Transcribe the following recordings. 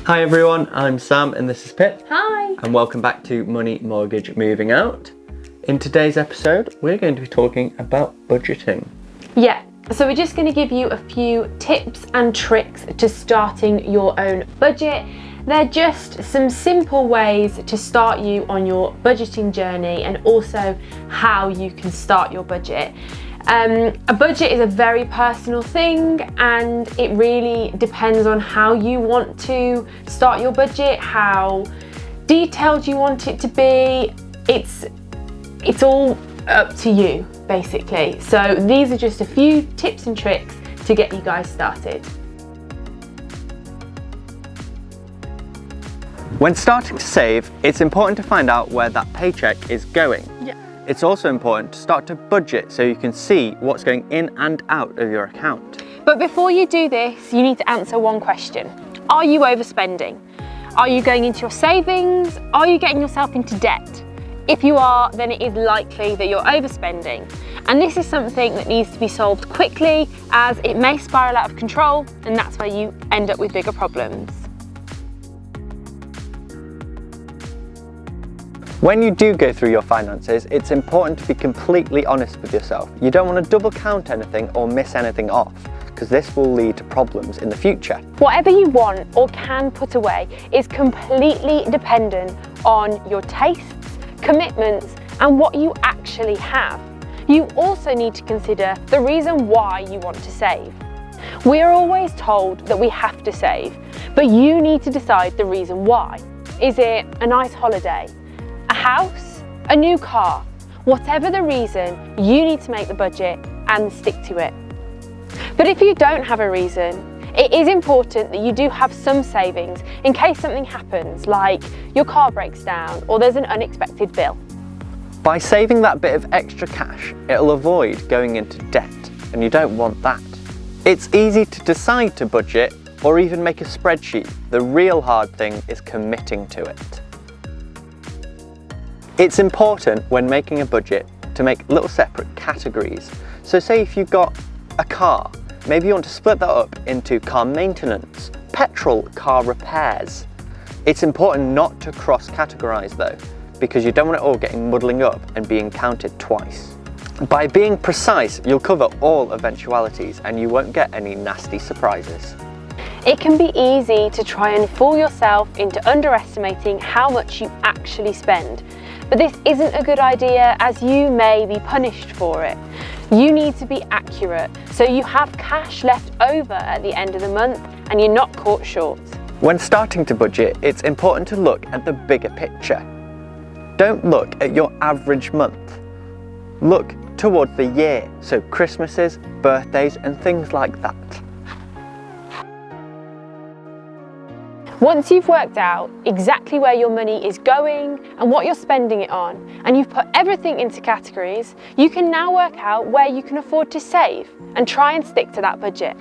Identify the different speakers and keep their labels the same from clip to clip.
Speaker 1: Hi everyone, I'm Sam and this is Pip.
Speaker 2: Hi!
Speaker 1: And welcome back to Money Mortgage Moving Out. In today's episode, we're going to be talking about budgeting.
Speaker 2: Yeah, so we're just going to give you a few tips and tricks to starting your own budget. They're just some simple ways to start you on your budgeting journey and also how you can start your budget. A budget is a very personal thing and it really depends on how you want to start your budget, how detailed you want it to be. It's all up to you, basically. So these are just a few tips and tricks to get you guys started.
Speaker 1: When starting to save, it's important to find out where that paycheck is going.
Speaker 2: Yeah.
Speaker 1: It's also important to start to budget so you can see what's going in and out of your account.
Speaker 2: But before you do this, you need to answer one question. Are you overspending? Are you going into your savings? Are you getting yourself into debt? If you are, then it is likely that you're overspending. And this is something that needs to be solved quickly as it may spiral out of control and that's where you end up with bigger problems.
Speaker 1: When you do go through your finances, it's important to be completely honest with yourself. You don't want to double count anything or miss anything off, because this will lead to problems in the future.
Speaker 2: Whatever you want or can put away is completely dependent on your tastes, commitments, and what you actually have. You also need to consider the reason why you want to save. We are always told that we have to save, but you need to decide the reason why. Is it a nice holiday? A house, a new car, whatever the reason, you need to make the budget and stick to it. But if you don't have a reason, it is important that you do have some savings in case something happens, like your car breaks down or there's an unexpected bill.
Speaker 1: By saving that bit of extra cash, it'll avoid going into debt, and you don't want that. It's easy to decide to budget or even make a spreadsheet. The real hard thing is committing to it. It's important when making a budget to make little separate categories. So say if you've got a car, maybe you want to split that up into car maintenance, petrol, car repairs. It's important not to cross-categorize though, because you don't want it all getting muddling up and being counted twice. By being precise, you'll cover all eventualities and you won't get any nasty surprises.
Speaker 2: It can be easy to try and fool yourself into underestimating how much you actually spend. But this isn't a good idea as you may be punished for it. You need to be accurate so you have cash left over at the end of the month and you're not caught short.
Speaker 1: When starting to budget, it's important to look at the bigger picture. Don't look at your average month. Look towards the year, so Christmases, birthdays and things like that.
Speaker 2: Once you've worked out exactly where your money is going and what you're spending it on, and you've put everything into categories, you can now work out where you can afford to save and try and stick to that budget.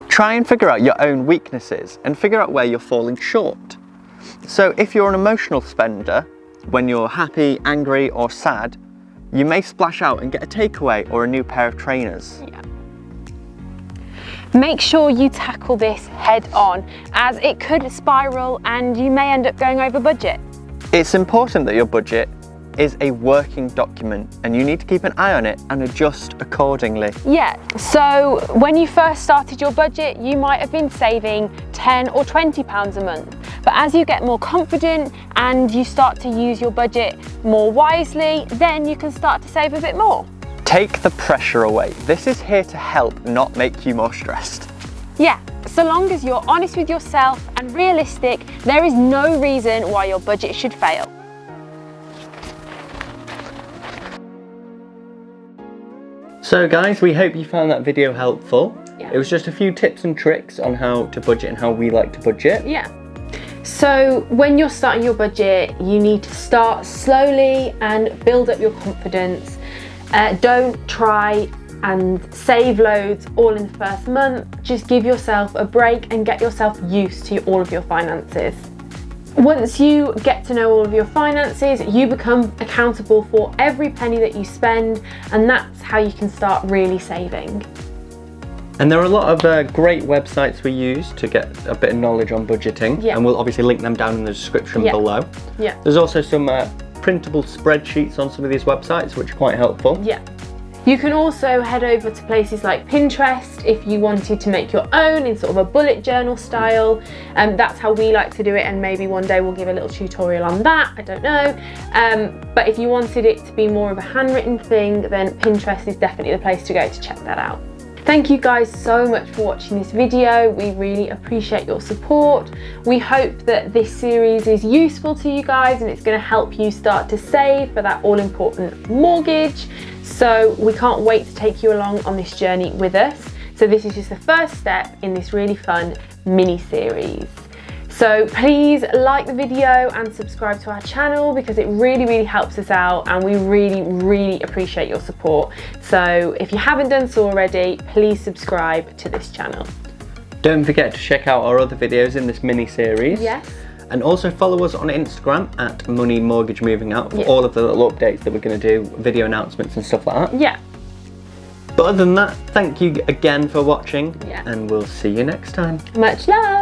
Speaker 1: Try and figure out your own weaknesses and figure out where you're falling short. So if you're an emotional spender, when you're happy, angry or sad, you may splash out and get a takeaway or a new pair of trainers.
Speaker 2: Yeah. Make sure you tackle this head on as it could spiral and you may end up going over budget.
Speaker 1: It's important that your budget is a working document and you need to keep an eye on it and adjust accordingly.
Speaker 2: Yeah, so when you first started your budget, you might have been saving £10 or £20 a month. But as you get more confident and you start to use your budget more wisely, then you can start to save a bit more.
Speaker 1: Take the pressure away. This is here to help, not make you more stressed.
Speaker 2: Yeah, so long as you're honest with yourself and realistic, there is no reason why your budget should fail.
Speaker 1: So guys, we hope you found that video helpful.
Speaker 2: Yeah.
Speaker 1: It was just a few tips and tricks on how to budget and how we like to budget.
Speaker 2: Yeah. So when you're starting your budget, you need to start slowly and build up your confidence. Don't try and save loads all in the first month. Just give yourself a break and get yourself used to all of your finances. Once you get to know all of your finances, you become accountable for every penny that you spend, and that's how you can start really saving.
Speaker 1: And there are a lot of great websites we use to get a bit of knowledge on budgeting,
Speaker 2: Yeah.
Speaker 1: and we'll obviously link them down in the description
Speaker 2: Yeah.
Speaker 1: below.
Speaker 2: Yeah.
Speaker 1: There's also some printable spreadsheets on some of these websites, which are quite helpful.
Speaker 2: Yeah. You can also head over to places like Pinterest if you wanted to make your own in sort of a bullet journal style. That's how we like to do it, and maybe one day we'll give a little tutorial on that, I don't know. But if you wanted it to be more of a handwritten thing, then Pinterest is definitely the place to go to check that out. Thank you guys so much for watching this video. We really appreciate your support. We hope that this series is useful to you guys and it's going to help you start to save for that all-important mortgage. So we can't wait to take you along on this journey with us. So this is just the first step in this really fun mini series. So please like the video and subscribe to our channel because it really helps us out, and we really appreciate your support. So if you haven't done so already, please subscribe to this channel.
Speaker 1: Don't forget to check out our other videos in this mini series.
Speaker 2: Yes.
Speaker 1: And also follow us on Instagram at Money Mortgage Moving Out for
Speaker 2: Yeah.
Speaker 1: all of the little updates that we're going to do, video announcements and stuff like that.
Speaker 2: Yeah.
Speaker 1: But other than that, thank you again for watching,
Speaker 2: Yeah.
Speaker 1: and we'll see you next time.
Speaker 2: Much love.